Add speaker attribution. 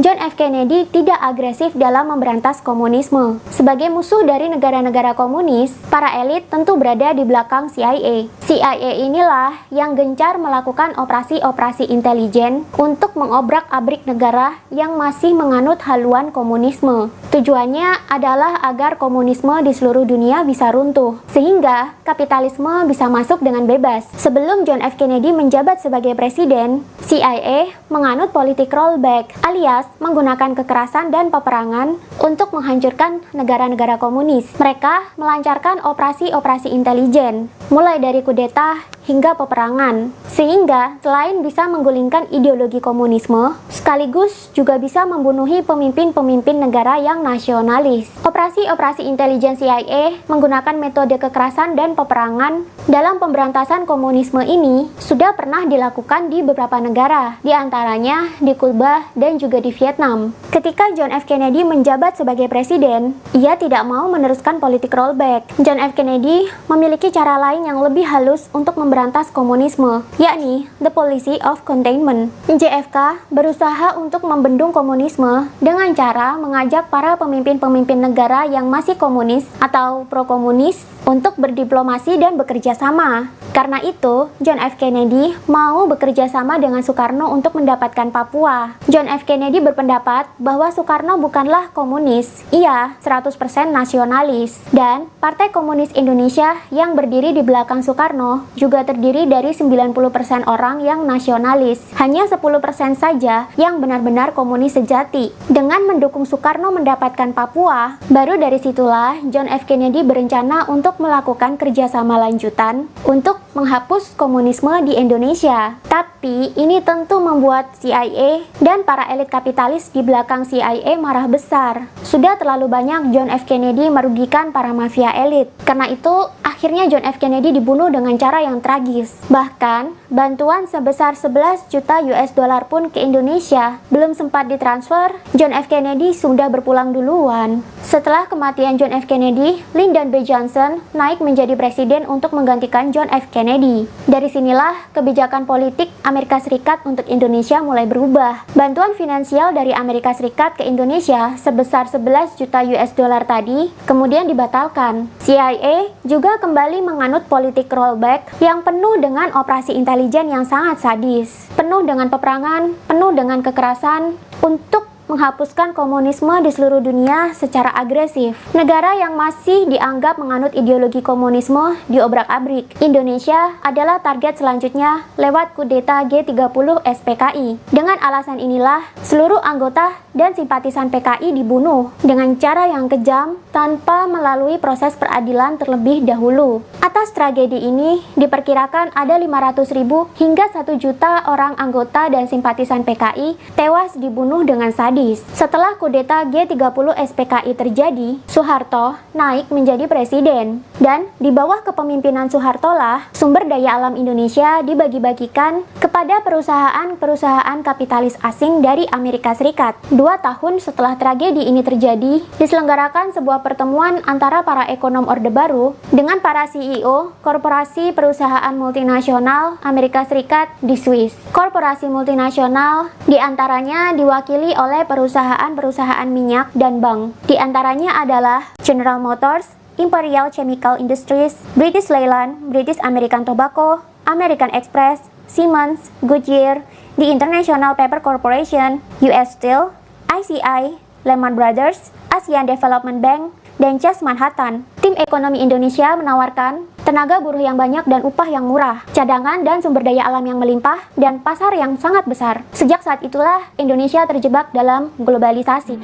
Speaker 1: John F. Kennedy tidak agresif dalam memberantas komunisme. Sebagai musuh dari negara-negara komunis, para elit tentu berada di belakang CIA. CIA inilah yang gencar melakukan operasi-operasi intelijen untuk mengobrak-abrik negara yang masih menganut haluan komunisme. Tujuannya adalah agar komunisme di seluruh dunia bisa runtuh, sehingga kapitalisme bisa masuk dengan bebas. Sebelum John F. Kennedy menjabat sebagai presiden, CIA menganut politik rollback, alias menggunakan kekerasan dan peperangan untuk menghancurkan negara-negara komunis. Mereka melancarkan operasi-operasi intelijen, mulai dari kudeta hingga peperangan, sehingga selain bisa menggulingkan ideologi komunisme, sekaligus juga bisa membunuhi pemimpin-pemimpin negara yang nasionalis. Operasi-operasi intelijen CIA menggunakan metode kekerasan dan peperangan dalam pemberantasan komunisme ini sudah pernah dilakukan di beberapa negara, di antaranya di Kuba dan juga di Vietnam. Ketika John F. Kennedy menjabat sebagai presiden, ia tidak mau meneruskan politik rollback. John F. Kennedy memiliki cara lain yang lebih halus untuk memberantas komunisme, yakni the policy of containment. JFK berusaha untuk membendung komunisme dengan cara mengajak para pemimpin-pemimpin negara yang masih komunis atau pro-komunis untuk berdiplomasi dan bekerja sama. Karena itu, John F. Kennedy mau bekerja sama dengan Soekarno untuk mendapatkan Papua. John F. Kennedy berpendapat bahwa Soekarno bukanlah komunis, ia 100% nasionalis. Dan Partai Komunis Indonesia yang berdiri di belakang Soekarno juga terdiri dari 90% orang yang nasionalis. Hanya 10% saja yang benar-benar komunis sejati. Dengan mendukung Soekarno mendapatkan Papua, baru dari situlah John F. Kennedy berencana untuk melakukan kerjasama lanjutan untuk menghapus komunisme di Indonesia. Tapi ini tentu membuat CIA dan para elit kapitalis di belakang CIA marah besar. Sudah terlalu banyak John F. Kennedy merugikan para mafia elit. Karena itu, akhirnya John F. Kennedy dibunuh dengan cara yang tragis. Bahkan, bantuan sebesar 11 juta US dollar pun ke Indonesia belum sempat ditransfer, John F. Kennedy sudah berpulang duluan. Setelah kematian John F. Kennedy, Lyndon B. Johnson naik menjadi presiden untuk menggantikan John F. Kennedy. Dari sinilah kebijakan politik Amerika Serikat untuk Indonesia mulai berubah. Bantuan finansial dari Amerika Serikat ke Indonesia sebesar 11 juta US dollar tadi kemudian dibatalkan. CIA juga kembali menganut politik rollback yang penuh dengan operasi intelijen yang sangat sadis, penuh dengan peperangan, penuh dengan kekerasan untuk menghapuskan komunisme di seluruh dunia secara agresif. Negara yang masih dianggap menganut ideologi komunisme diobrak-abrik. Indonesia adalah target selanjutnya lewat kudeta G30 SPKI. Dengan alasan inilah, seluruh anggota dan simpatisan PKI dibunuh dengan cara yang kejam tanpa melalui proses peradilan terlebih dahulu. Atas tragedi ini, diperkirakan ada 500.000 hingga 1 juta orang anggota dan simpatisan PKI tewas dibunuh dengan sadis. Setelah kudeta G30 SPKI terjadi, Soeharto naik menjadi presiden. Dan di bawah kepemimpinan Soeharto lah, sumber daya alam Indonesia dibagi-bagikan kepada perusahaan-perusahaan kapitalis asing dari Amerika Serikat. 2 tahun setelah tragedi ini terjadi, diselenggarakan sebuah pertemuan antara para ekonom Orde Baru dengan para CEO korporasi perusahaan multinasional Amerika Serikat di Swiss. Korporasi multinasional diantaranya diwakili oleh perusahaan-perusahaan minyak dan bank. Di antaranya adalah General Motors, Imperial Chemical Industries, British Leyland, British American Tobacco, American Express, Siemens, Goodyear, The International Paper Corporation, US Steel, ICI, Lehman Brothers, Asian Development Bank, dan Chase Manhattan. Tim ekonomi Indonesia menawarkan tenaga buruh yang banyak dan upah yang murah, cadangan dan sumber daya alam yang melimpah, dan pasar yang sangat besar. Sejak saat itulah Indonesia terjebak dalam globalisasi.